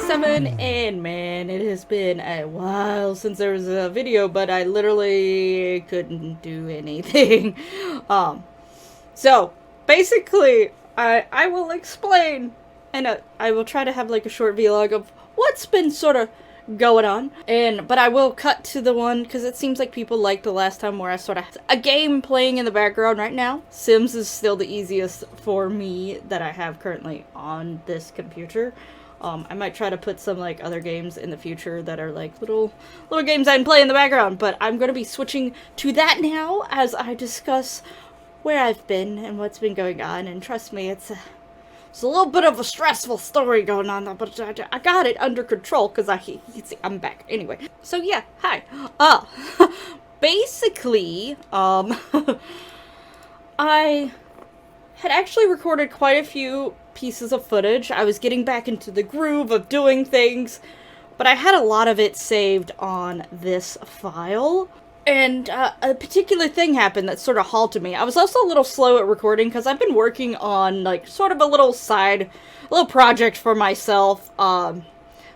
7, and man, it has been a while since there was a video, but I literally couldn't do anything. Um, so, basically, I will explain, and I will try to have like a short vlog of what's been sort of going on, but I will cut to the one, because it seems like people liked the last time where I sort of had a game playing in the background right now. Sims is still the easiest for me that I have currently on this computer. I might try to put some like other games in the future that are like little games I can play in the background, but I'm going to be switching to that now as I discuss where I've been and what's been going on. And trust me, it's a little bit of a stressful story going on, but I got it under control because I'm back anyway. So yeah, hi. Basically, I had actually recorded quite a few pieces of footage. I was getting back into the groove of doing things, but I had a lot of it saved on this file. And a particular thing happened that sort of halted me. I was also a little slow at recording because I've been working on like sort of a little project for myself,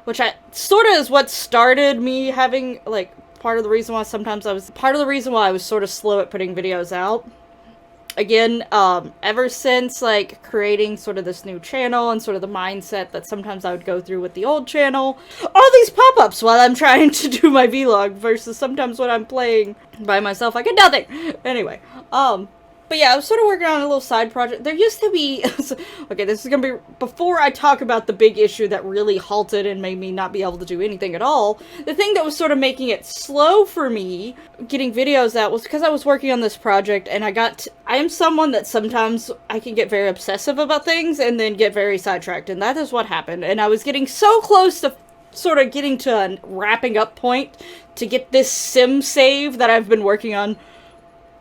which sort of is what started me having like part of the reason why I was sort of slow at putting videos out. Again, ever since, like, creating sort of this new channel and sort of the mindset that sometimes I would go through with the old channel, all these pop-ups while I'm trying to do my vlog versus sometimes when I'm playing by myself, I get nothing. Anyway, but yeah, I was sort of working on a little side project. There used to be, okay, this is gonna be, before I talk about the big issue that really halted and made me not be able to do anything at all, the thing that was sort of making it slow for me getting videos out was because I was working on this project, and I am someone that sometimes I can get very obsessive about things and then get very sidetracked, and that is what happened. And I was getting so close to sort of getting to a wrapping up point to get this sim save that I've been working on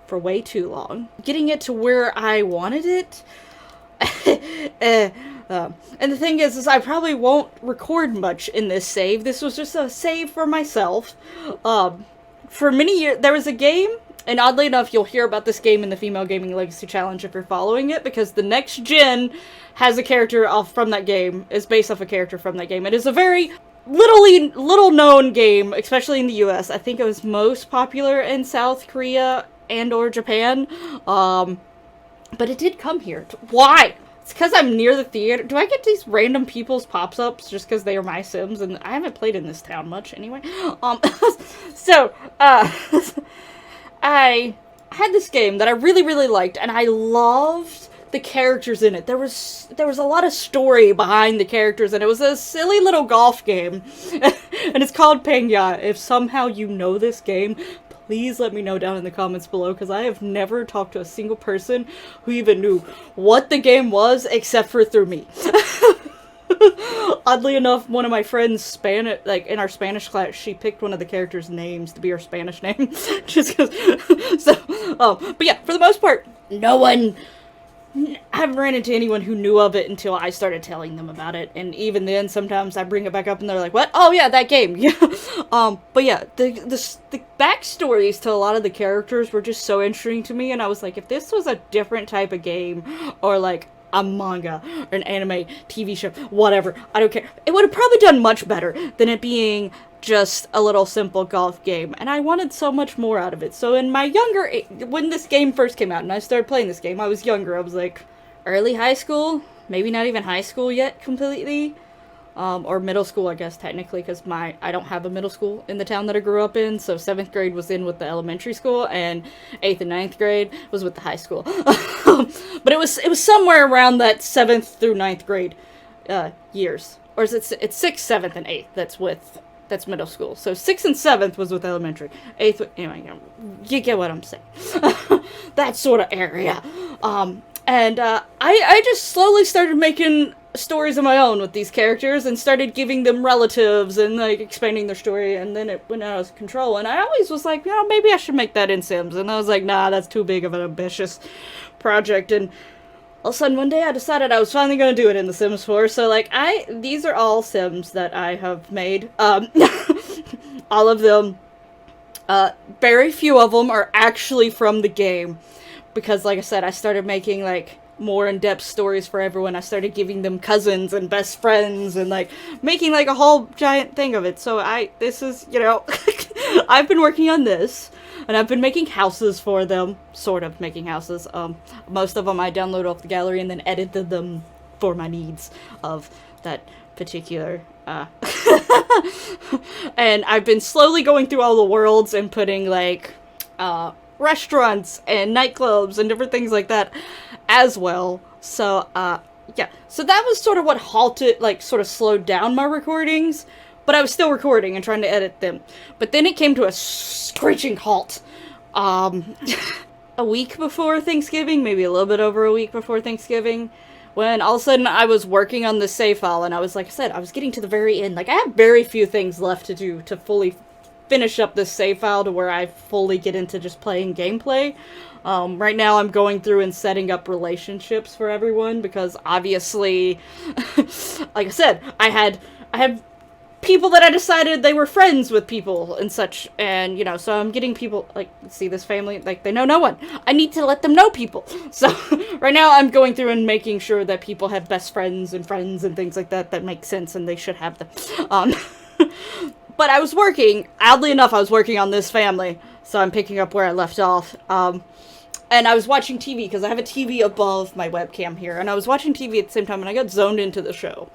for way too long. Getting it to where I wanted it. And the thing is I probably won't record much in this save. This was just a save for myself. For many years, there was a game, and oddly enough, you'll hear about this game in the Female Gaming Legacy Challenge if you're following it, because the next gen has a character from that game, is based off a character from that game. It is a very little known game, especially in the US. I think it was most popular in South Korea and or Japan, but it did come here. Why? It's because I'm near the theater. Do I get these random people's pops-ups just because they are my Sims? And I haven't played in this town much anyway. So, I had this game that I really liked, and I loved the characters in it. There was a lot of story behind the characters, and it was a silly little golf game. And it's called Pengya. If somehow you know this game, please let me know down in the comments below, because I have never talked to a single person who even knew what the game was, except for through me. Oddly enough, one of my friends, in our Spanish class, she picked one of the characters' names to be her Spanish name. Just because. So, but yeah, for the most part, I haven't ran into anyone who knew of it until I started telling them about it, and even then, sometimes I bring it back up and they're like, what? Oh yeah, that game, yeah. But yeah, the backstories to a lot of the characters were just so interesting to me, and I was like, if this was a different type of game, or like a manga, or an anime, TV show, whatever, I don't care, it would have probably done much better than it being just a little simple golf game, and I wanted so much more out of it. So in my when this game first came out and I started playing this game, I was younger. I was like early high school, maybe not even high school yet completely, or middle school, I guess technically, because I don't have a middle school in the town that I grew up in, so 7th grade was in with the elementary school, and 8th and 9th grade was with the high school. But it was somewhere around that 7th through 9th grade years, or is it's 6th, 7th, and 8th that's middle school. So 6th and 7th was with elementary. 8th, anyway, you get what I'm saying. That sort of area. And I just slowly started making stories of my own with these characters and started giving them relatives and like expanding their story, and then it went out of control. And I always was like, maybe I should make that in Sims. And I was like, nah, that's too big of an ambitious project. And all of a sudden, one day I decided I was finally going to do it in The Sims 4, so, like, these are all Sims that I have made. All of them, very few of them are actually from the game, because, like I said, I started making, like, more in-depth stories for everyone. I started giving them cousins and best friends and like making like a whole giant thing of it. So this is, I've been working on this and I've been making houses for them, sort of making houses. Most of them I download off the gallery and then edited them for my needs of that particular and I've been slowly going through all the worlds and putting like restaurants and nightclubs and different things like that as well. So yeah, so that was sort of what halted, like sort of slowed down my recordings, but I was still recording and trying to edit them. But then it came to a screeching halt a week before Thanksgiving, maybe a little bit over a week before Thanksgiving, when all of a sudden I was working on the save file, and I was, like I said, I was getting to the very end. Like, I have very few things left to do to fully finish up this save file to where I fully get into just playing gameplay. Right now I'm going through and setting up relationships for everyone, because obviously, like I said, I have people that I decided they were friends with people and such, and, so I'm getting people, like, see this family, like, they know no one. I need to let them know people. So, right now I'm going through and making sure that people have best friends and things like that that make sense, and they should have them. But I was working, oddly enough, I was working on this family, so I'm picking up where I left off. And I was watching TV, because I have a TV above my webcam here, and I was watching TV at the same time, and I got zoned into the show.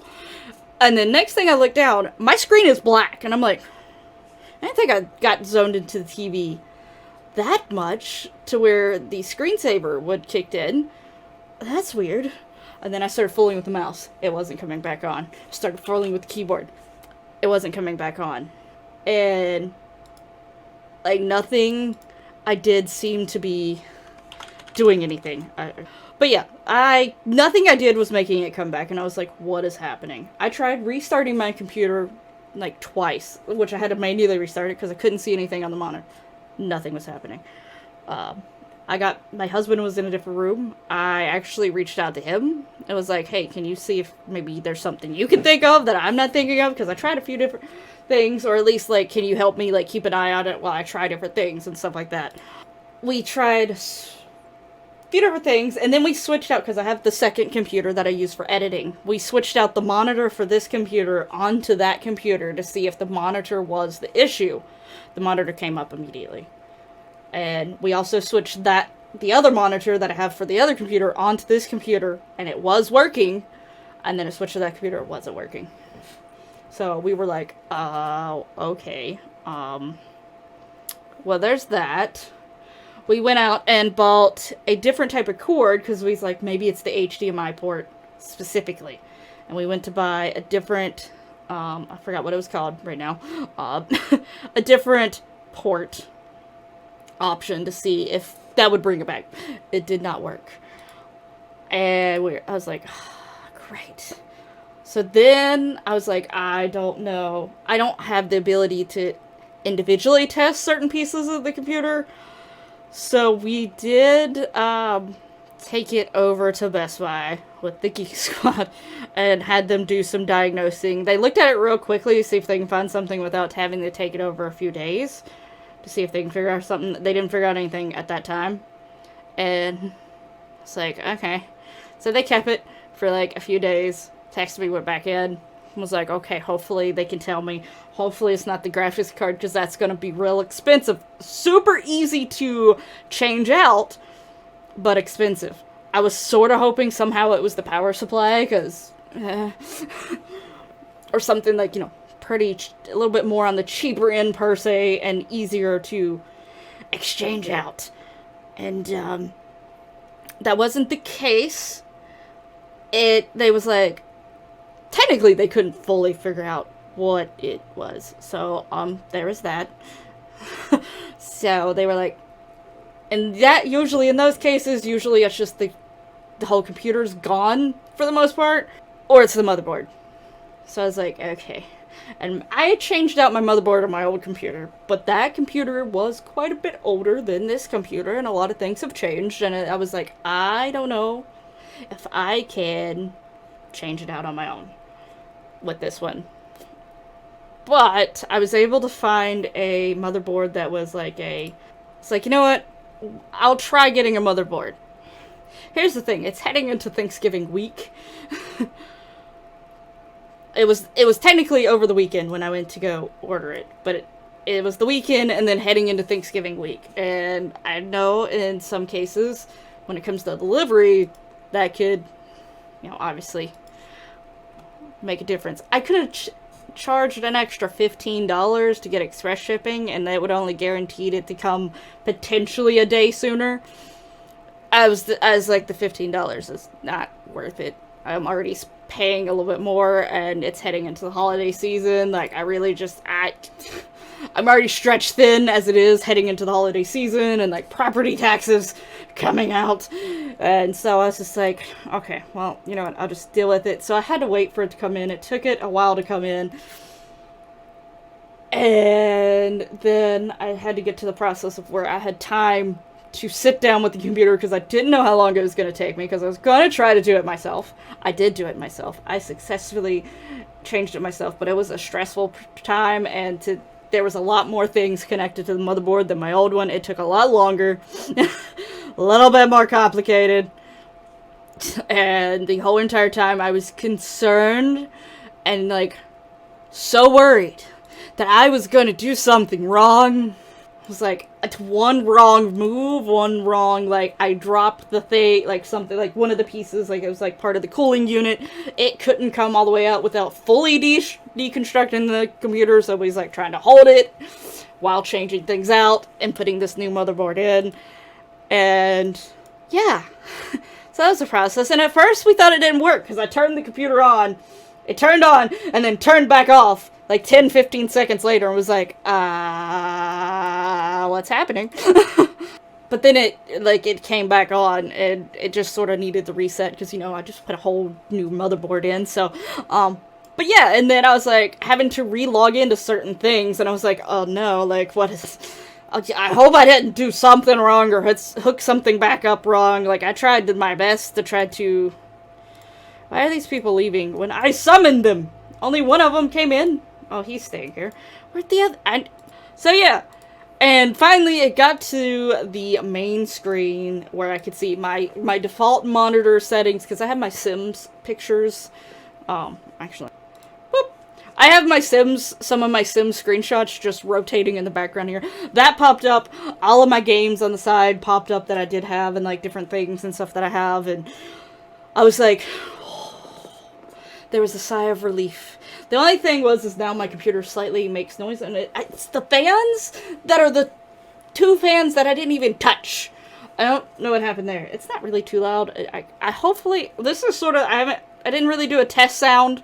And the next thing I look down, my screen is black, and I'm like, I didn't think I got zoned into the TV that much to where the screensaver would kicked in. That's weird. And then I started fooling with the mouse. It wasn't coming back on. Started fooling with the keyboard. It wasn't coming back on. And, like, nothing I did seemed to be doing anything. But yeah, nothing I did was making it come back, and I was like, what is happening? I tried restarting my computer, like, twice, which I had to manually restart it because I couldn't see anything on the monitor. Nothing was happening. My husband was in a different room. I actually reached out to him. I was like, hey, can you see if maybe there's something you can think of that I'm not thinking of? Because I tried a few different things, or at least, like, can you help me, like, keep an eye on it while I try different things and stuff like that. We tried few different things, and then we switched out, because I have the second computer that I use for editing. We switched out the monitor for this computer onto that computer to see if the monitor was the issue. The monitor came up immediately. And we also switched the other monitor that I have for the other computer onto this computer, and it was working, and then I switched to that computer, it wasn't working. So we were like, okay, well, there's that. We went out and bought a different type of cord, because we was like, maybe it's the HDMI port specifically. And we went to buy a different, I forgot what it was called right now, a different port option to see if that would bring it back. It did not work. And I was like, oh, great. So then I was like, I don't know. I don't have the ability to individually test certain pieces of the computer. So we did take it over to Best Buy with the Geek Squad and had them do some diagnosing. They looked at it real quickly to see if they can find something without having to take it over a few days to see if they can figure out something. They didn't figure out anything at that time. And it's like, okay. So they kept it for like a few days. Texted me, went back in. Was like, okay, hopefully they can tell me. Hopefully it's not the graphics card, because that's going to be real expensive. Super easy to change out, but expensive. I was sort of hoping somehow it was the power supply, because or something like, a little bit more on the cheaper end per se, and easier to exchange out. And that wasn't the case. They was like, technically they couldn't fully figure out what it was. So, there was that. So they were like, and that usually, in those cases, usually it's just the whole computer's gone for the most part, or it's the motherboard. So I was like, okay. And I changed out my motherboard on my old computer, but that computer was quite a bit older than this computer, and a lot of things have changed, and I was like, I don't know if I can change it out on my own with this one. But I was able to find a motherboard that was like it's like, you know what? I'll try getting a motherboard. here's the thing, it's heading into Thanksgiving week. It was technically over the weekend when I went to go order it, but it was the weekend and then heading into Thanksgiving week. And I know in some cases, when it comes to delivery, that could, obviously make a difference. I could have charged an extra $15 to get express shipping, and that would only guaranteed it to come potentially a day sooner. I was like, the $15 is not worth it. I'm already paying a little bit more, and it's heading into the holiday season. Like, I really just, I'm already stretched thin as it is heading into the holiday season, and like property taxes coming out. And so I was just like, okay, well, you know what, I'll just deal with it. So I had to wait for it to come in. It took it a while to come in. And then I had to get to the process of where I had time to sit down with the computer because I didn't know how long it was going to take me, because I was going to try to do it myself. I did do it myself. I successfully changed it myself, but it was a stressful time, and there was a lot more things connected to the motherboard than my old one. It took a lot longer, a little bit more complicated, and the whole entire time I was concerned and like so worried that I was going to do something wrong. It was like, it's one wrong move, one wrong, like, I dropped the thing, like, something, like, one of the pieces, like, it was, like, part of the cooling unit. It couldn't come all the way out without fully deconstructing the computer, so he's, like, trying to hold it while changing things out and putting this new motherboard in. And, yeah. So that was the process. And at first, we thought it didn't work, because I turned the computer on, it turned on, and then turned back off. Like 10-15 seconds later, and was like, what's happening? But then it came back on, and it just sort of needed the reset, because, I just put a whole new motherboard in, so, but yeah, and then I was like, having to re-log into certain things, and I was like, oh no, like, what is, I hope I didn't do something wrong, or hook something back up wrong. Like, I tried my best to try to, why are these people leaving when I summoned them? Only one of them came in. Oh, he's staying here. Where'd the other... So, yeah. And finally, it got to the main screen where I could see my default monitor settings, because I have my Sims pictures. Actually... Whoop. I have my Sims, some of my Sims screenshots just rotating in the background here. That popped up. All of my games on the side popped up that I did have, and, like, different things and stuff that I have, and I was like... There was a sigh of relief. The only thing is now my computer slightly makes noise, and it's the fans that are the two fans that I didn't even touch. I don't know what happened there. It's not really too loud. I hopefully, this is sort of, I didn't really do a test sound.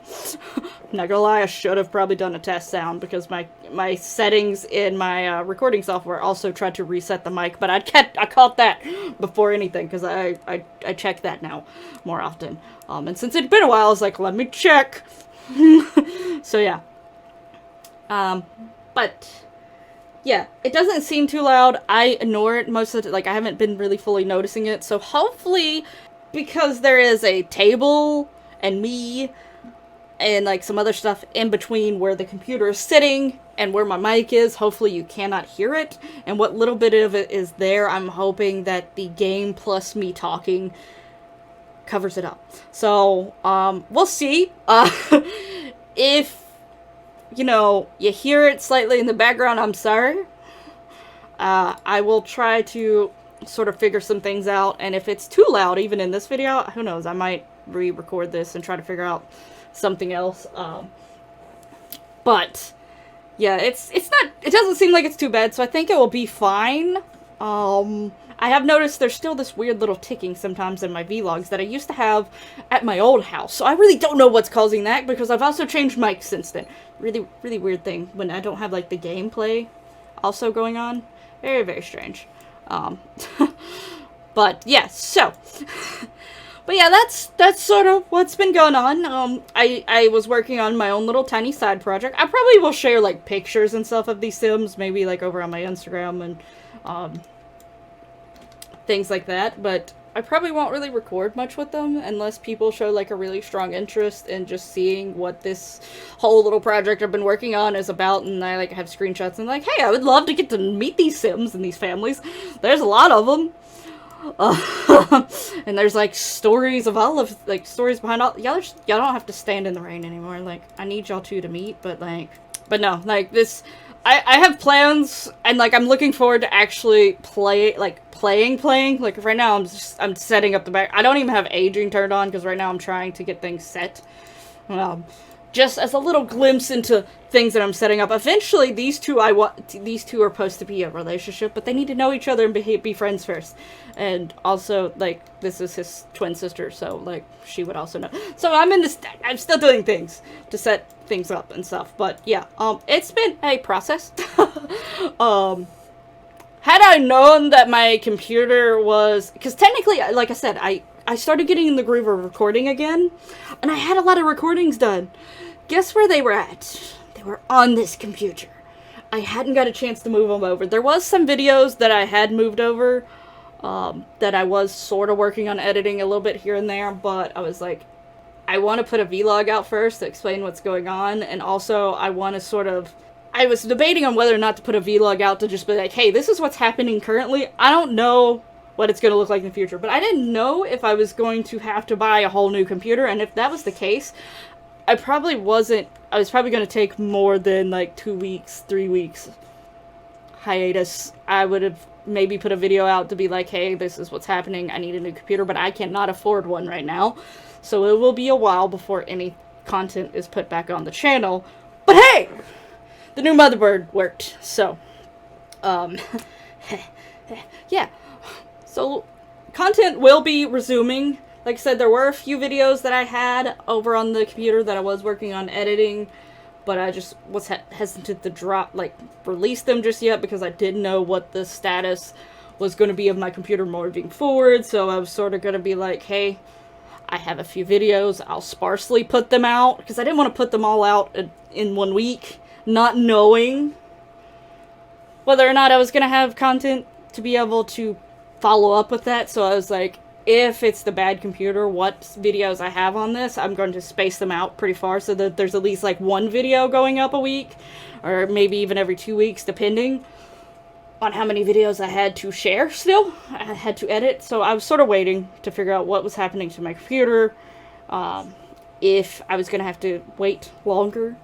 Not gonna lie, I should have probably done a test sound, because my settings in my recording software also tried to reset the mic, but I caught that before anything, because I check that now more often. And since it'd been a while, I was like, let me check. So yeah. But yeah, it doesn't seem too loud. I ignore it most of the, like, I haven't been really fully noticing it. So hopefully, because there is a table and me and like some other stuff in between where the computer is sitting and where my mic is, hopefully you cannot hear it. And what little bit of it is there, I'm hoping that the game plus me talking covers it up. So, we'll see. If, you hear it slightly in the background, I'm sorry. I will try to sort of figure some things out, and if it's too loud, even in this video, who knows, I might re-record this and try to figure out something else. But, yeah, it doesn't seem like it's too bad, so I think it will be fine. I have noticed there's still this weird little ticking sometimes in my vlogs that I used to have at my old house. So I really don't know what's causing that, because I've also changed mics since then. Really, really weird thing when I don't have, like, the gameplay also going on. Very, very strange. But, yeah, so. But yeah, that's sort of what's been going on. I was working on my own little tiny side project. I probably will share, like, pictures and stuff of these Sims, maybe, like, over on my Instagram and, things like that, but I probably won't really record much with them unless people show, like, a really strong interest in just seeing what this whole little project I've been working on is about, and I, like, have screenshots and, like, hey, I would love to get to meet these Sims and these families. There's a lot of them. And there's like stories of all of like stories behind all y'all. Y'all don't have to stand in the rain anymore. Like I need y'all two to meet, but no, like this. I have plans, and like I'm looking forward to actually playing. Like right now I'm setting up the back. I don't even have aging turned on because right now I'm trying to get things set. Just as a little glimpse into things that I'm setting up. Eventually, these two are supposed to be a relationship, but they need to know each other and be friends first. And also, like, this is his twin sister, so like she would also know. So I'm still doing things to set things up and stuff. But yeah, it's been a process. Had I known that my computer was, because technically, like I said, I started getting in the groove of recording again, and I had a lot of recordings done. Guess where they were at? They were on this computer. I hadn't got a chance to move them over. There was some videos that I had moved over, that I was sort of working on editing a little bit here and there, but I was like, I want to put a vlog out first to explain what's going on, and also I want to sort of, I was debating on whether or not to put a vlog out to just be like, hey, this is what's happening currently. I don't know what it's going to look like in the future, but I didn't know if I was going to have to buy a whole new computer, and if that was the case, I was probably going to take more than like 2 weeks, 3 weeks hiatus. I would have maybe put a video out to be like, hey, this is what's happening, I need a new computer, but I cannot afford one right now, so it will be a while before any content is put back on the channel. But hey, the new motherboard worked, so yeah. So, content will be resuming. Like I said, there were a few videos that I had over on the computer that I was working on editing, but I just was hesitant to release them just yet because I didn't know what the status was going to be of my computer moving forward, so I was sort of going to be like, hey, I have a few videos, I'll sparsely put them out, because I didn't want to put them all out in 1 week, not knowing whether or not I was going to have content to be able to follow up with that. So I was like, if it's the bad computer, what videos I have on this, I'm going to space them out pretty far so that there's at least like one video going up a week, or maybe even every 2 weeks, depending on how many videos I had to share still. I had to edit, so I was sort of waiting to figure out what was happening to my computer, if I was going to have to wait longer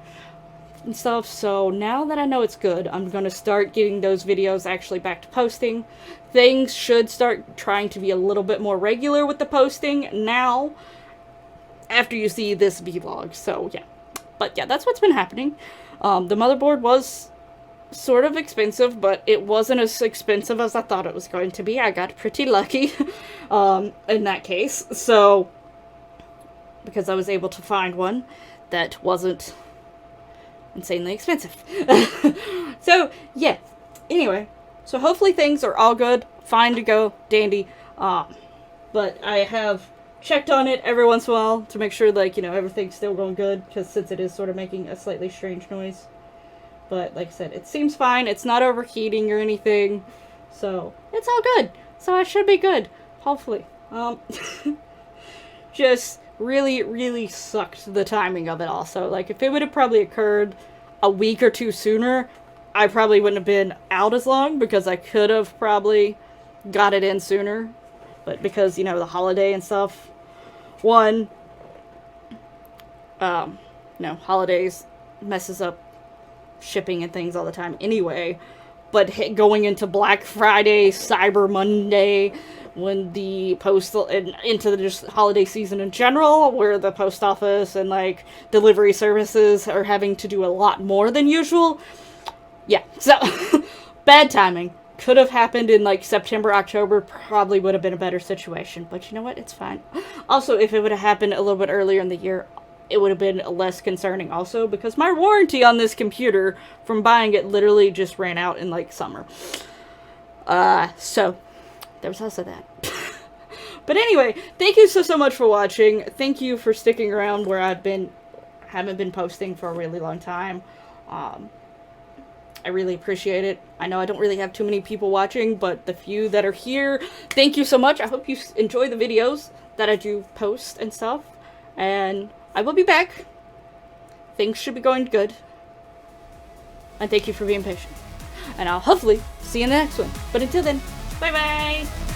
and stuff. So now that I know it's good, I'm going to start getting those videos actually back to posting. Things should start trying to be a little bit more regular with the posting now after you see this vlog. So yeah, but yeah, that's what's been happening. The motherboard was sort of expensive, but it wasn't as expensive as I thought it was going to be. I got pretty lucky in that case, so because I was able to find one that wasn't insanely expensive. So yeah, anyway, so hopefully things are all good, fine to go, dandy. But I have checked on it every once in a while to make sure, like, you know, everything's still going good, because since it is sort of making a slightly strange noise. But like I said, it seems fine, it's not overheating or anything, so it's all good. So I should be good, hopefully. Just really, really sucked the timing of it all. So, like, if it would have probably occurred a week or two sooner, I probably wouldn't have been out as long, because I could have probably got it in sooner. But because, you know, the holiday and stuff, holidays messes up shipping and things all the time anyway. But going into Black Friday, Cyber Monday, when the postal, and into the just holiday season in general, where the post office and like delivery services are having to do a lot more than usual. Yeah, so bad timing. Could have happened in like September, October, probably would have been a better situation. But you know what? It's fine. Also, if it would have happened a little bit earlier in the year, it would have been less concerning also, because my warranty on this computer from buying it literally just ran out in like summer. So there was also that. But anyway, thank you so much for watching. Thank you for sticking around where haven't been posting for a really long time. I really appreciate it. I know I don't really have too many people watching, but the few that are here, thank you so much. I hope you enjoy the videos that I do post and stuff. And I will be back. Things should be going good. And thank you for being patient. And I'll hopefully see you in the next one. But until then, bye-bye!